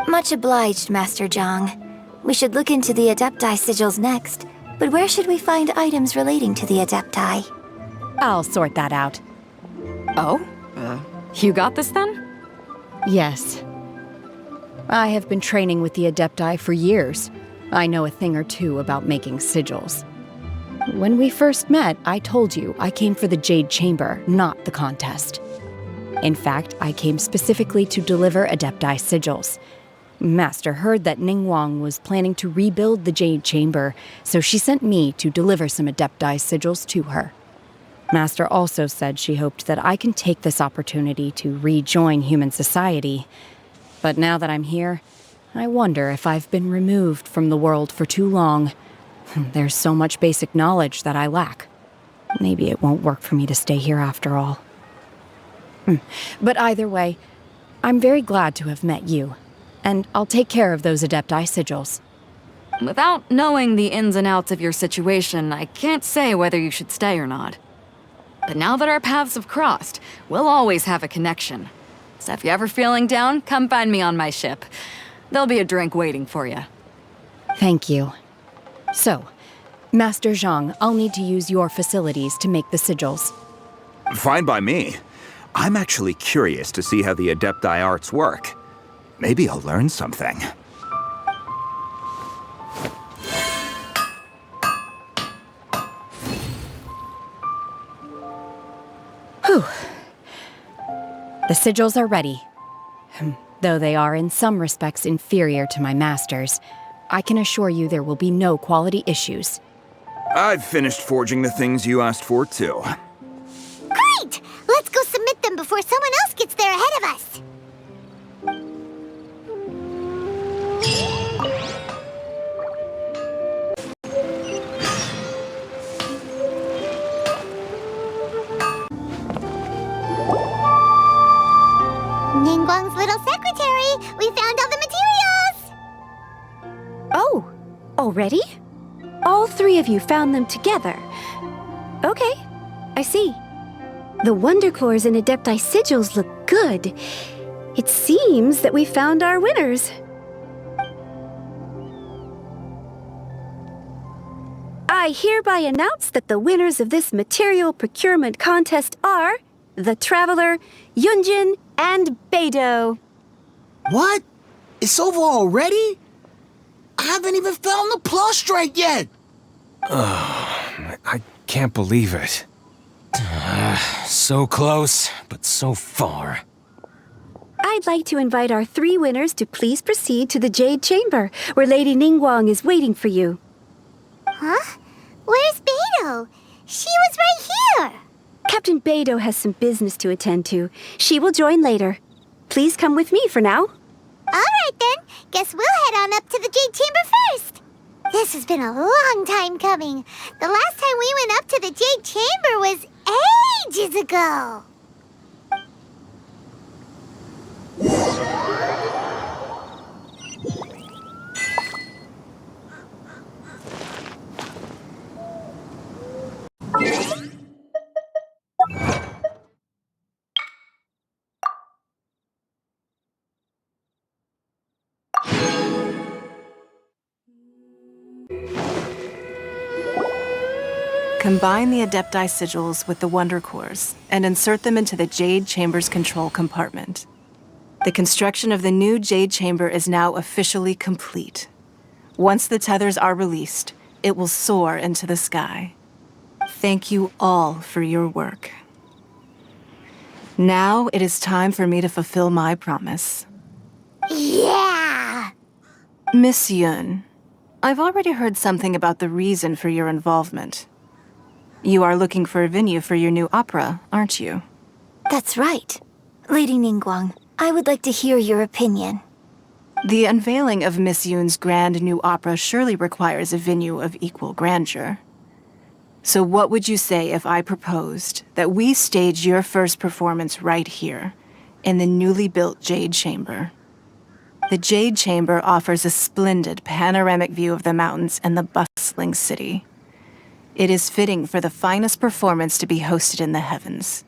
Much obliged, Master Zhang. We should look into the Adepti sigils next, but where should we find items relating to the Adepti? I'll sort that out. Oh? You got this then? Yes. I have been training with the Adepti for years. I know a thing or two about making sigils. When we first met, I told you I came for the Jade Chamber, not the contest. In fact, I came specifically to deliver Adepti Sigils. Master heard that Ningguang was planning to rebuild the Jade Chamber, so she sent me to deliver some Adepti Sigils to her. Master also said she hoped that I can take this opportunity to rejoin human society. But now that I'm here, I wonder if I've been removed from the world for too long. There's so much basic knowledge that I lack. Maybe it won't work for me to stay here after all. But either way, I'm very glad to have met you, and I'll take care of those Adepti Sigils. Without knowing the ins and outs of your situation, I can't say whether you should stay or not. But now that our paths have crossed, we'll always have a connection. So if you're ever feeling down, come find me on my ship. There'll be a drink waiting for you. Thank you. So, Master Zhang, I'll need to use your facilities to make the sigils. Fine by me. I'm actually curious to see how the Adepti arts work. Maybe I'll learn something. Whew. The sigils are ready. Though they are in some respects inferior to my master's, I can assure you there will be no quality issues. I've finished forging the things you asked for, too. Great! Let's go submit them before someone else gets there ahead of us. Ningguang's little secretary! We found all the materials! Oh, already? All three of you found them together. Okay, I see. The Wonder Cores and Adepti Sigils look good. It seems that we found our winners. I hereby announce that the winners of this material procurement contest are the Traveler, Yunjin, and Beidou. What? It's over already? I haven't even found the prostrate yet! I can't believe it. So close, but so far. I'd like to invite our three winners to please proceed to the Jade Chamber, where Lady Ningguang is waiting for you. Huh? Where's Beidou? She was right here! Captain Beidou has some business to attend to. She will join later. Please come with me for now. Alright then, guess we'll head on up to the Jade Chamber first. This has been a long time coming. The last time we went up to the Jade Chamber was ages ago. Combine the Adepti Sigils with the Wonder Cores and insert them into the Jade Chamber's control compartment. The construction of the new Jade Chamber is now officially complete. Once the tethers are released, it will soar into the sky. Thank you all for your work. Now it is time for me to fulfill my promise. Yeah! Miss Yun, I've already heard something about the reason for your involvement. You are looking for a venue for your new opera, aren't you? That's right. Lady Ningguang, I would like to hear your opinion. The unveiling of Miss Yun's grand new opera surely requires a venue of equal grandeur. So what would you say if I proposed that we stage your first performance right here, in the newly built Jade Chamber? The Jade Chamber offers a splendid panoramic view of the mountains and the bustling city. It is fitting for the finest performance to be hosted in the heavens.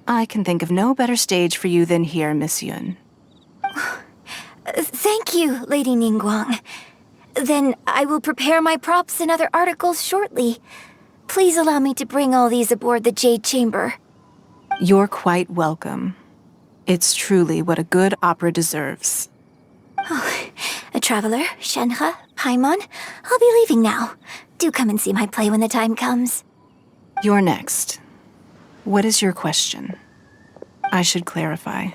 I can think of no better stage for you than here, Miss Yun. Thank you, Lady Ningguang. Then I will prepare my props and other articles shortly. Please allow me to bring all these aboard the Jade Chamber. You're quite welcome. It's truly what a good opera deserves. A traveler, Shenhe, Paimon, I'll be leaving now. Do come and see my play when the time comes. You're next. What is your question? I should clarify.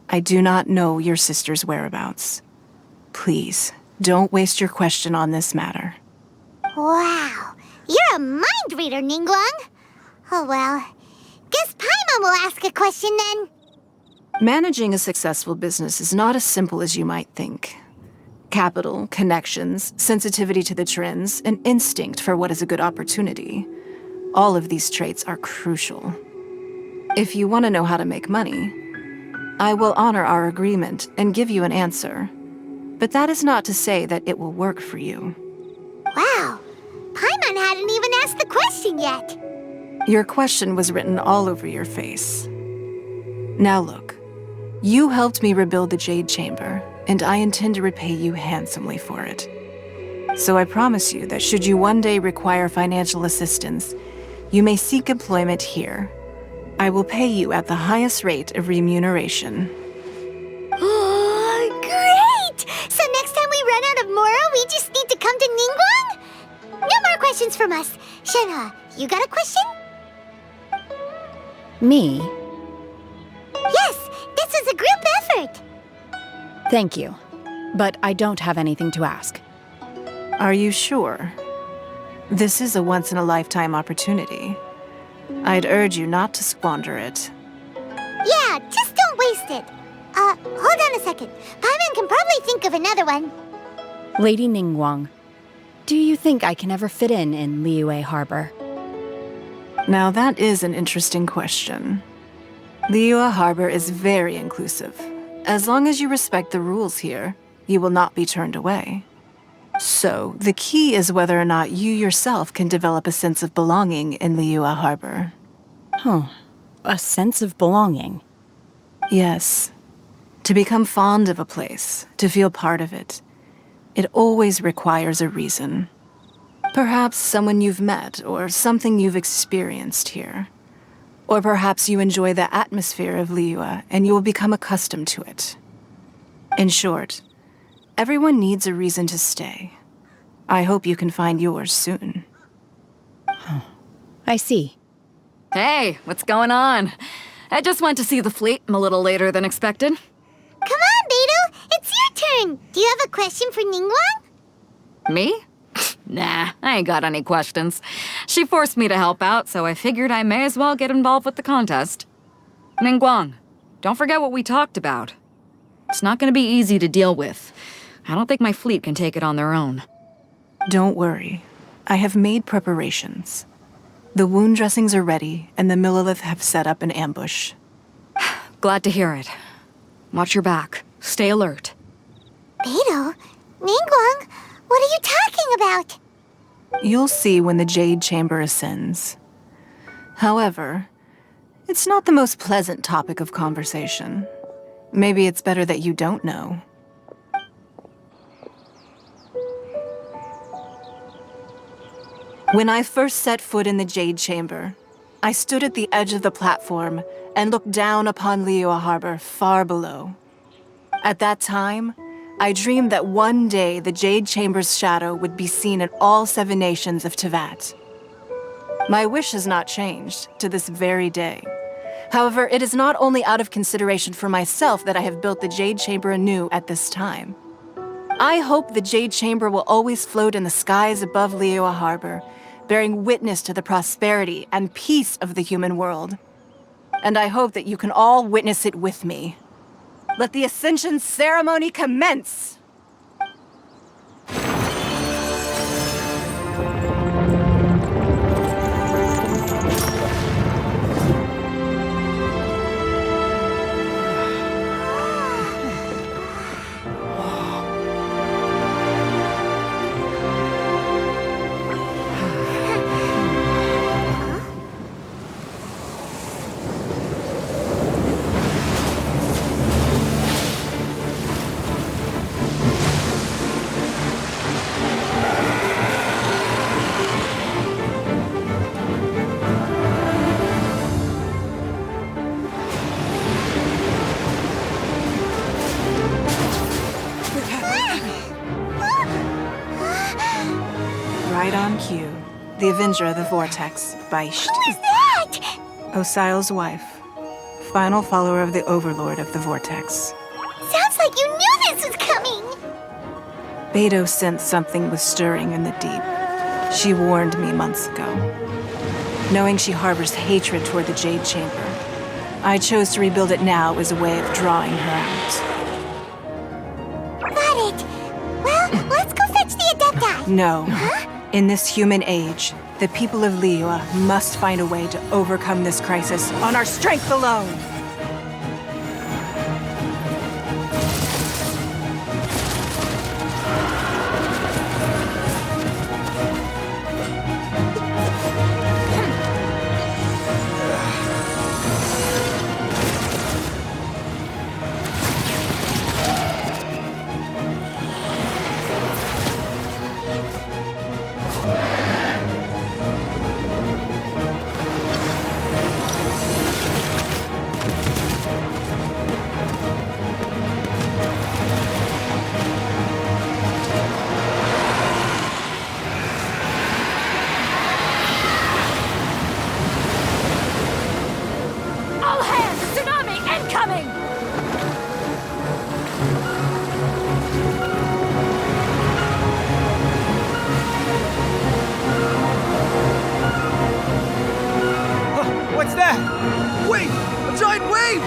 I do not know your sister's whereabouts. Please, don't waste your question on this matter. Wow, you're a mind reader, Ningguang. Oh well, guess Paimon will ask a question then. Managing a successful business is not as simple as you might think. Capital, connections, sensitivity to the trends, and instinct for what is a good opportunity. All of these traits are crucial. If you want to know how to make money, I will honor our agreement and give you an answer. But that is not to say that it will work for you. Wow, Paimon hadn't even asked the question yet. Your question was written all over your face. Now look, you helped me rebuild the Jade Chamber, and I intend to repay you handsomely for it. So I promise you that should you one day require financial assistance, you may seek employment here. I will pay you at the highest rate of remuneration. Oh, great! So next time we run out of Mora, we just need to come to Ningguang? No more questions from us. Shenhe, you got a question? Me? Yes, this is a group effort. Thank you. But I don't have anything to ask. Are you sure? This is a once-in-a-lifetime opportunity. I'd urge you not to squander it. Yeah, just don't waste it. Hold on a second. Paimon can probably think of another one. Lady Ningguang, do you think I can ever fit in Liyue Harbor? Now that is an interesting question. Liyue Harbor is very inclusive. As long as you respect the rules here, you will not be turned away. So, the key is whether or not you yourself can develop a sense of belonging in Liyue Harbor. Huh. A sense of belonging? Yes. To become fond of a place, to feel part of it, it always requires a reason. Perhaps someone you've met, or something you've experienced here. Or perhaps you enjoy the atmosphere of Liyue, and you will become accustomed to it. In short, everyone needs a reason to stay. I hope you can find yours soon. I see. Hey, what's going on? I just went to see the fleet. I'm a little later than expected. Come on, Beidou, it's your turn. Do you have a question for Ningguang? Me? Nah, I ain't got any questions. She forced me to help out, so I figured I may as well get involved with the contest. Ningguang, don't forget what we talked about. It's not gonna be easy to deal with. I don't think my fleet can take it on their own. Don't worry. I have made preparations. The wound dressings are ready, and the Millilith have set up an ambush. Glad to hear it. Watch your back. Stay alert. Beidou? Ningguang? What are you talking about? You'll see when the Jade Chamber ascends. However, it's not the most pleasant topic of conversation. Maybe it's better that you don't know. When I first set foot in the Jade Chamber, I stood at the edge of the platform and looked down upon Liyue Harbor far below. At that time, I dreamed that one day the Jade Chamber's shadow would be seen in all 7 nations of Teyvat. My wish has not changed to this very day. However, it is not only out of consideration for myself that I have built the Jade Chamber anew at this time. I hope the Jade Chamber will always float in the skies above Liyue Harbor, bearing witness to the prosperity and peace of the human world. And I hope that you can all witness it with me. Let the Ascension ceremony commence! Right on cue. The Avenger of the Vortex by Who is that? Osial's wife. final follower of the Overlord of the Vortex. Sounds like you knew this was coming! Beidou sensed something was stirring in the deep. She warned me months ago. Knowing she harbors hatred toward the Jade Chamber, I chose to rebuild it now as a way of drawing her out. Got it! Well, let's go fetch the Adepti! No. Huh? In this human age, the people of Liyue must find a way to overcome this crisis on our strength alone! What's that? Wait! A giant wave!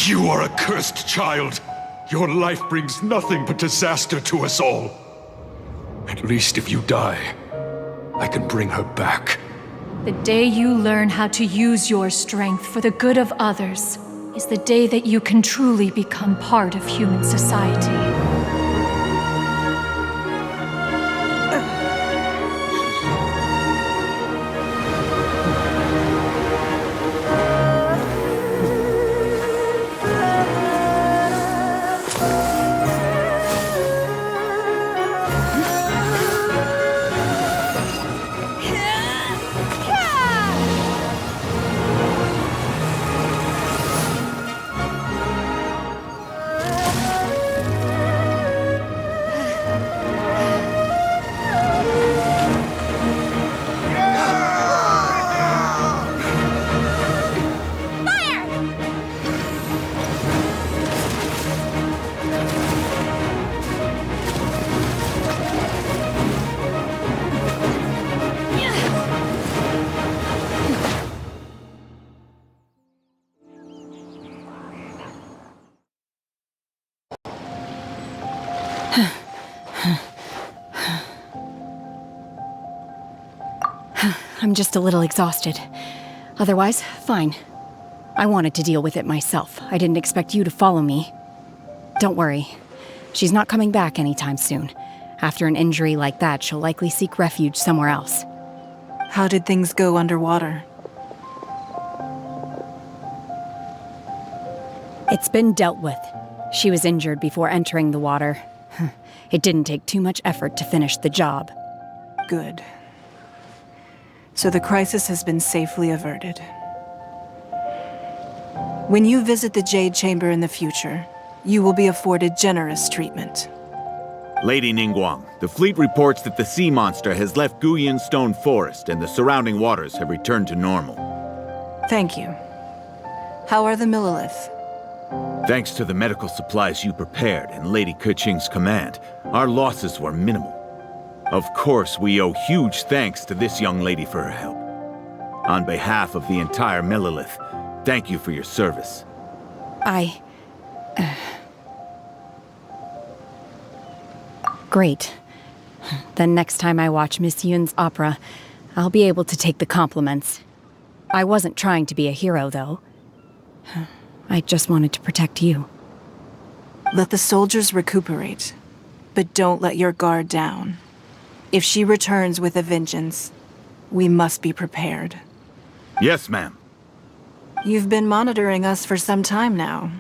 You are a cursed child. Your life brings nothing but disaster to us all. At least if you die, I can bring her back. The day you learn how to use your strength for the good of others is the day that you can truly become part of human society. I'm just a little exhausted. Otherwise, fine. I wanted to deal with it myself. I didn't expect you to follow me. Don't worry. She's not coming back anytime soon. After an injury like that, she'll likely seek refuge somewhere else. How did things go underwater? It's been dealt with. She was injured before entering the water. It didn't take too much effort to finish the job. Good. So the crisis has been safely averted. When you visit the Jade Chamber in the future, you will be afforded generous treatment. Lady Ningguang, the fleet reports that the sea monster has left Guyan Stone Forest and the surrounding waters have returned to normal. Thank you. How are the Millilith? Thanks to the medical supplies you prepared and Lady Keqing's command, our losses were minimal. Of course, we owe huge thanks to this young lady for her help. On behalf of the entire Millilith, thank you for your service. Great. Then next time I watch Miss Yun's opera, I'll be able to take the compliments. I wasn't trying to be a hero, though. I just wanted to protect you. Let the soldiers recuperate, but don't let your guard down. If she returns with a vengeance, we must be prepared. Yes, ma'am. You've been monitoring us for some time now.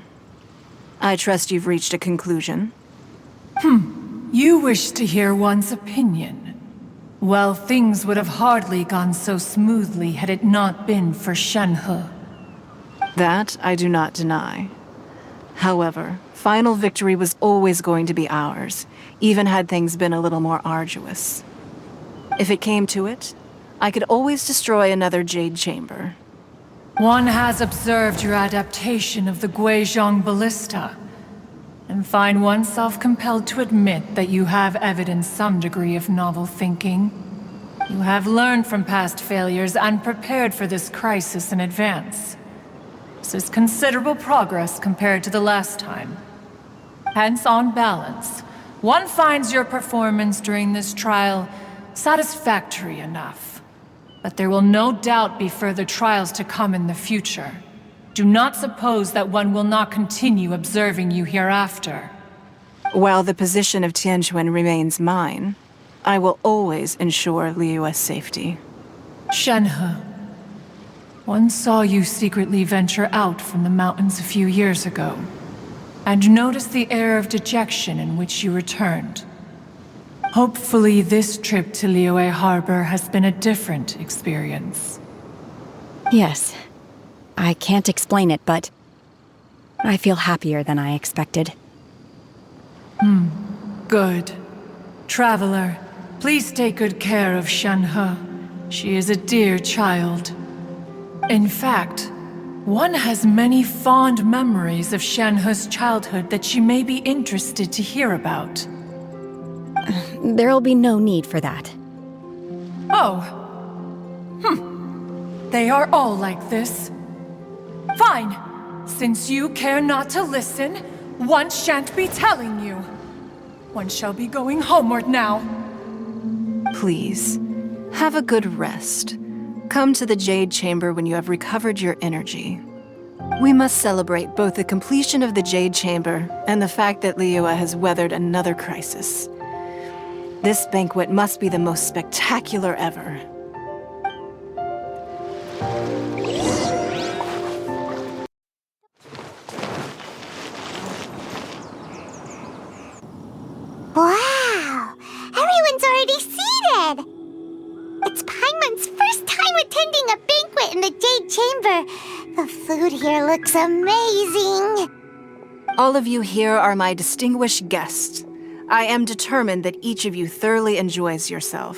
I trust you've reached a conclusion. You wish to hear one's opinion. Well, things would have hardly gone so smoothly had it not been for Shenhe. That I do not deny. However, final victory was always going to be ours, even had things been a little more arduous. If it came to it, I could always destroy another Jade Chamber. One has observed your adaptation of the Guizhong ballista, and find oneself compelled to admit that you have evidenced some degree of novel thinking. You have learned from past failures and prepared for this crisis in advance. This is considerable progress compared to the last time. Hence, on balance, one finds your performance during this trial satisfactory enough. But there will no doubt be further trials to come in the future. Do not suppose that one will not continue observing you hereafter. While the position of Tianheng remains mine, I will always ensure Liyue's safety. Shenhe, one saw you secretly venture out from the mountains a few years ago, and noticed the air of dejection in which you returned. Hopefully this trip to Liyue Harbor has been a different experience. Yes. I can't explain it, but I feel happier than I expected. Good. Traveler, please take good care of Shenhe. She is a dear child. In fact, one has many fond memories of Shenhe's childhood that she may be interested to hear about. There'll be no need for that. Oh. They are all like this. Fine. Since you care not to listen, one shan't be telling you. One shall be going homeward now. Please, have a good rest. Come to the Jade Chamber when you have recovered your energy. We must celebrate both the completion of the Jade Chamber and the fact that Liyue has weathered another crisis. This banquet must be the most spectacular ever. Wow! Everyone's already seated! It's Paimon's first time attending a banquet in the Jade Chamber. The food here looks amazing. All of you here are my distinguished guests. I am determined that each of you thoroughly enjoys yourself.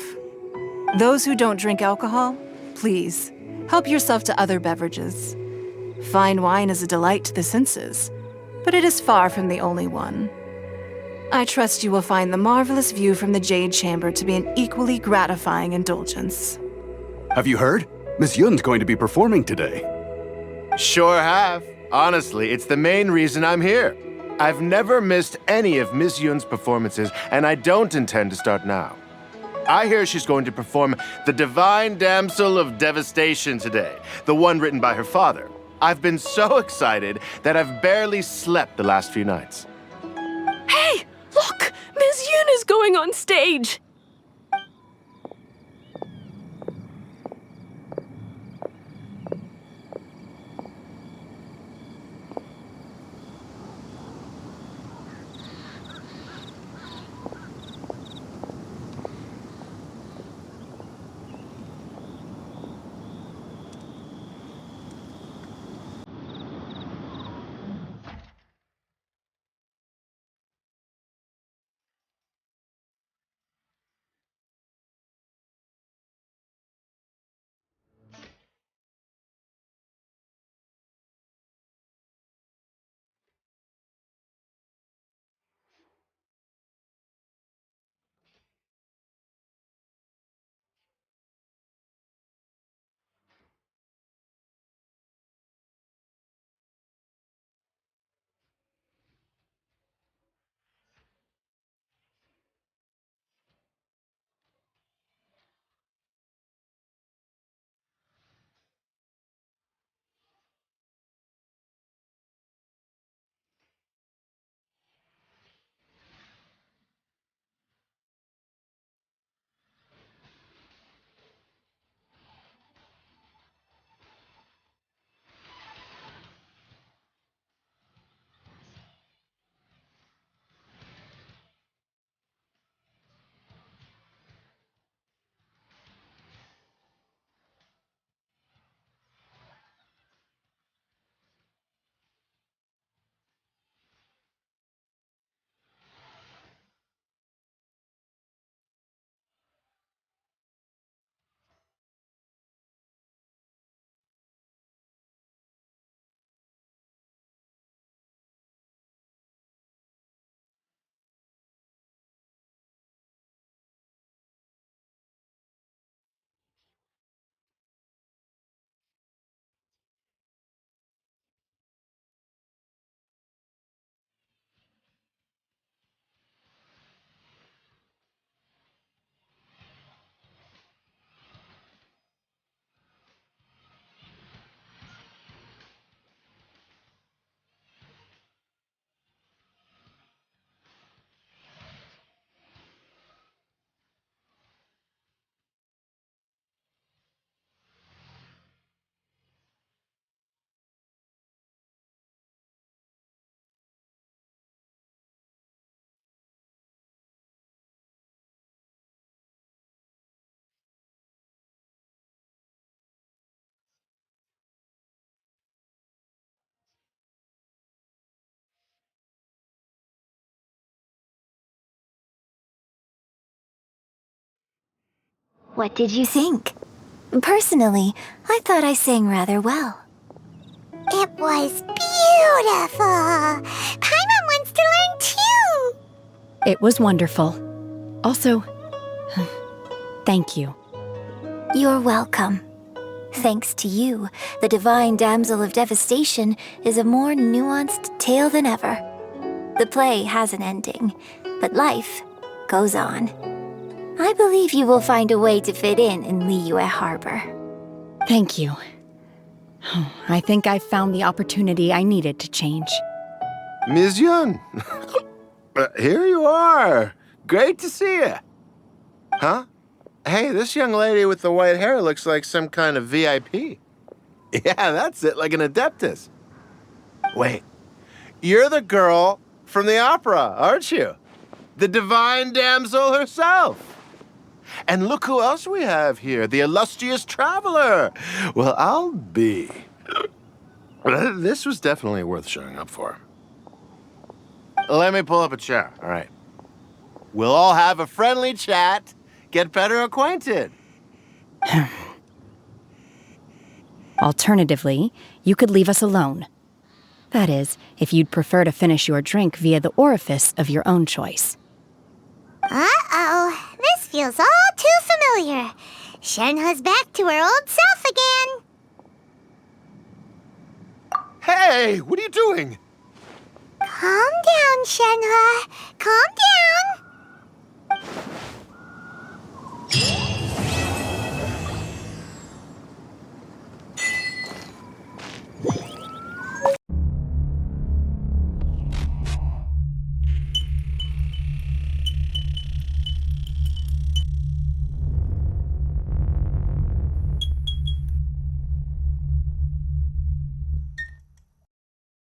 Those who don't drink alcohol, please, help yourself to other beverages. Fine wine is a delight to the senses, but it is far from the only one. I trust you will find the marvelous view from the Jade Chamber to be an equally gratifying indulgence. Have you heard? Miss Yun's going to be performing today. Sure have. Honestly, it's the main reason I'm here. I've never missed any of Miss Yun's performances, and I don't intend to start now. I hear she's going to perform The Divine Damsel of Devastation today, the one written by her father. I've been so excited that I've barely slept the last few nights. Hey! Look! Miss Yun is going on stage! What did you think? Personally, I thought I sang rather well. It was beautiful. Paimon wants to learn too. It was wonderful. Also, thank you. You're welcome. Thanks to you, the Divine Damsel of Devastation is a more nuanced tale than ever. The play has an ending, but life goes on. I believe you will find a way to fit in Liyue Harbor. Thank you. I think I've found the opportunity I needed to change. Ms. Yun, here you are. Great to see you. Huh? Hey, this young lady with the white hair looks like some kind of VIP. Yeah, that's it, like an Adeptus. Wait, you're the girl from the opera, aren't you? The Divine Damsel herself. And look who else we have here, the illustrious traveler. Well, I'll be. This was definitely worth showing up for. Let me pull up a chair, all right. We'll all have a friendly chat, get better acquainted. Alternatively, you could leave us alone. That is, if you'd prefer to finish your drink via the orifice of your own choice. Uh-oh, this feels all too familiar. Shenhe's back to her old self again. Hey, what are you doing? Calm down, Shenhe. Calm down.